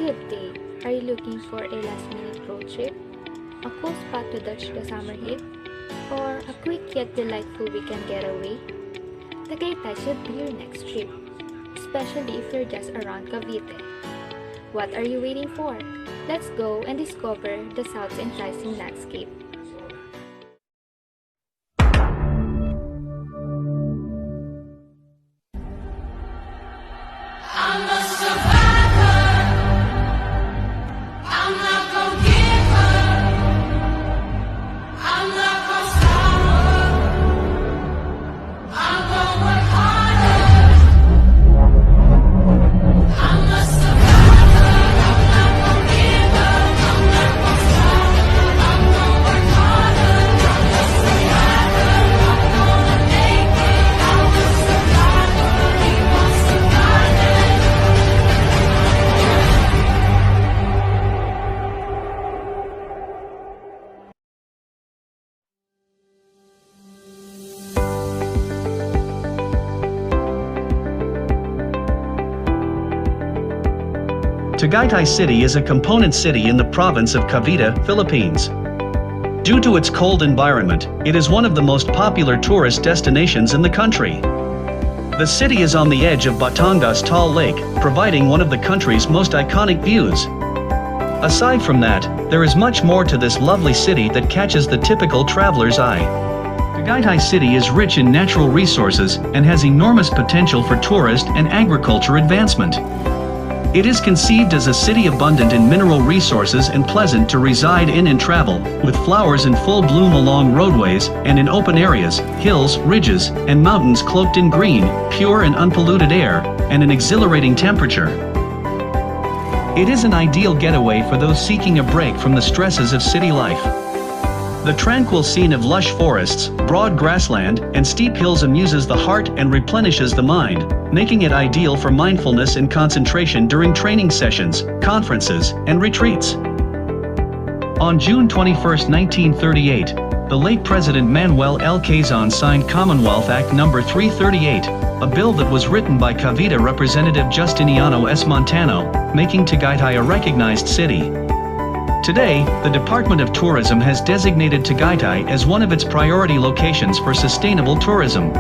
Good day. Are you looking for a last-minute road trip? A cool spot to dodge the summer heat? Or a quick yet delightful weekend getaway? Tagaytay should be your next trip, especially if you're just around Cavite. What are you waiting for? Let's go and discover the South's enticing landscape. Tagaytay City is a component city in the province of Cavite, Philippines. Due to its cold environment, it is one of the most popular tourist destinations in the country. The city is on the edge of Batangas Tall Lake, providing one of the country's most iconic views. Aside from that, there is much more to this lovely city that catches the typical traveler's eye. Tagaytay City is rich in natural resources and has enormous potential for tourist and agriculture advancement. It is conceived as a city abundant in mineral resources and pleasant to reside in and travel, with flowers in full bloom along roadways and in open areas, hills, ridges, and mountains cloaked in green, pure and unpolluted air, and an exhilarating temperature. It is an ideal getaway for those seeking a break from the stresses of city life. The tranquil scene of lush forests, broad grassland, and steep hills amuses the heart and replenishes the mind, making it ideal for mindfulness and concentration during training sessions, conferences, and retreats. On June 21, 1938, the late President Manuel L. Quezon signed Commonwealth Act No. 338, a bill that was written by Cavite Representative Justiniano S. Montano, making Tagaytay a recognized city. Today, the Department of Tourism has designated Tagaytay as one of its priority locations for sustainable tourism.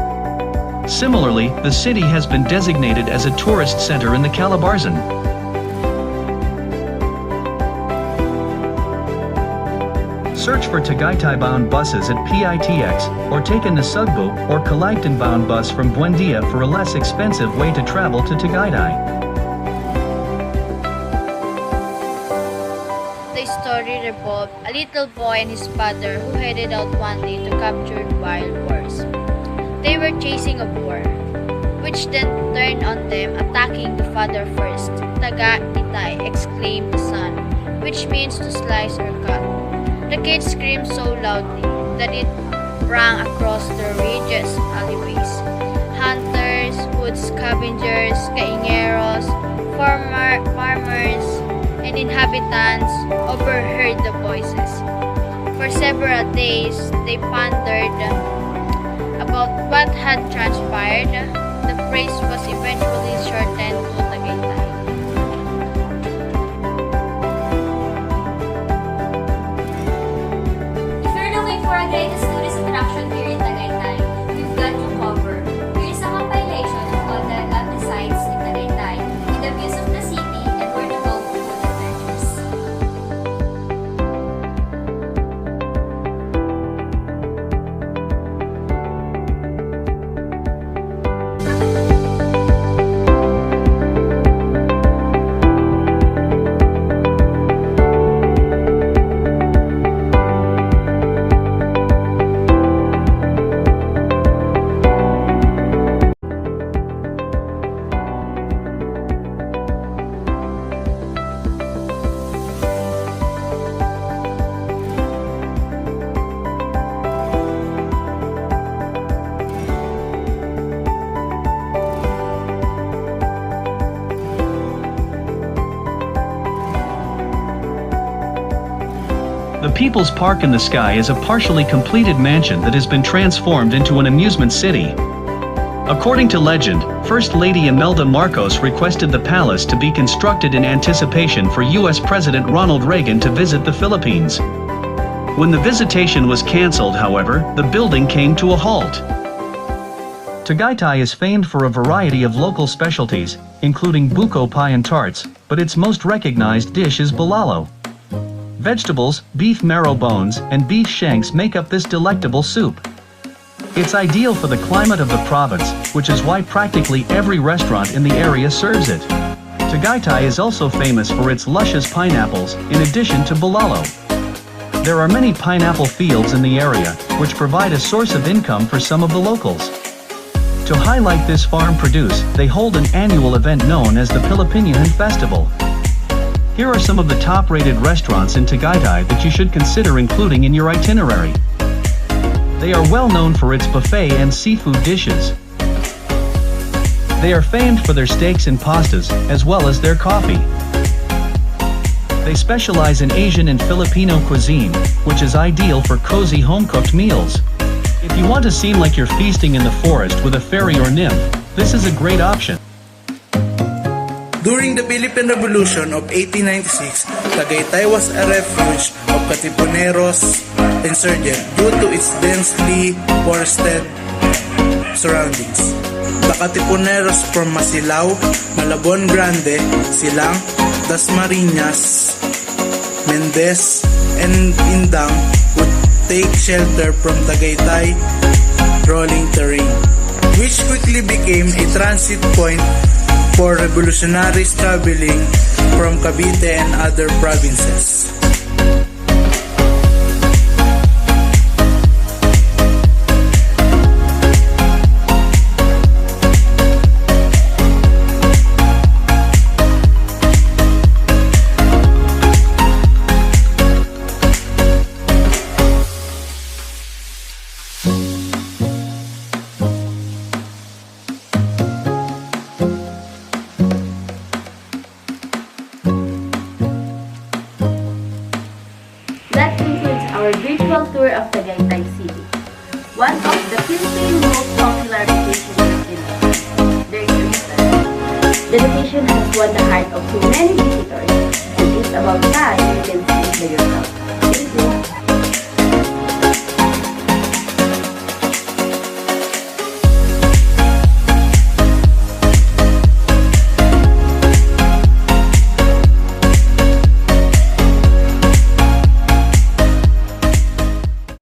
Similarly, the city has been designated as a tourist center in the Calabarzon. Search for Tagaytay-bound buses at PITX, or take a Nasugbu or Calayton-bound bus from Buendia for a less expensive way to travel to Tagaytay. The story revolved a little boy and his father who headed out one day to capture wild boars. They were chasing a boar, which then turned on them, attacking the father first. "Tagaytay," exclaimed the son, which means to slice or cut. The kid screamed so loudly that it rang across the ridges, alleyways. Hunters, wood scavengers, cayenneros, farmers, and inhabitants overheard the voices. For several days, they pondered about what had transpired. The phrase was eventually shortened to Tagaytay. If you're looking for a greatest tourist attraction here in Tagaytay, we've got you covered. Here is a compilation of all the lovely sites in Tagaytay, with the views of the city and where to go for food adventures. The People's Park in the Sky is a partially completed mansion that has been transformed into an amusement city. According to legend, First Lady Imelda Marcos requested the palace to be constructed in anticipation for U.S. President Ronald Reagan to visit the Philippines. When the visitation was cancelled, however, the building came to a halt. Tagaytay is famed for a variety of local specialties, including buko pie and tarts, but its most recognized dish is bulalo. Vegetables, beef marrow bones, and beef shanks make up this delectable soup. It's ideal for the climate of the province, which is why practically every restaurant in the area serves it. Tagaytay is also famous for its luscious pineapples, in addition to bulalo. There are many pineapple fields in the area, which provide a source of income for some of the locals. To highlight this farm produce, they hold an annual event known as the PHILIPPINE Festival. Here are some of the top-rated restaurants in Tagaytay that you should consider including in your itinerary. They are well known for its buffet and seafood dishes. They are famed for their steaks and pastas, as well as their coffee. They specialize in Asian and Filipino cuisine, which is ideal for cozy home-cooked meals. If you want to seem like you're feasting in the forest with a fairy or nymph, this is a great option. During the Philippine Revolution of 1896, Tagaytay was a refuge of Katipuneros insurgents due to its densely forested surroundings. The Katipuneros from Masilao, Malabon Grande, Silang, Dasmariñas, Mendez, and Indang would take shelter from Tagaytay rolling terrain, which quickly became a transit point for revolutionaries traveling from Cavite and other provinces. That concludes our virtual tour of Tagaytay City, one of the Philippine most popular vacation destinations. There's a reason. The location has won the heart of so many visitors, and it's about time you can see it by yourself.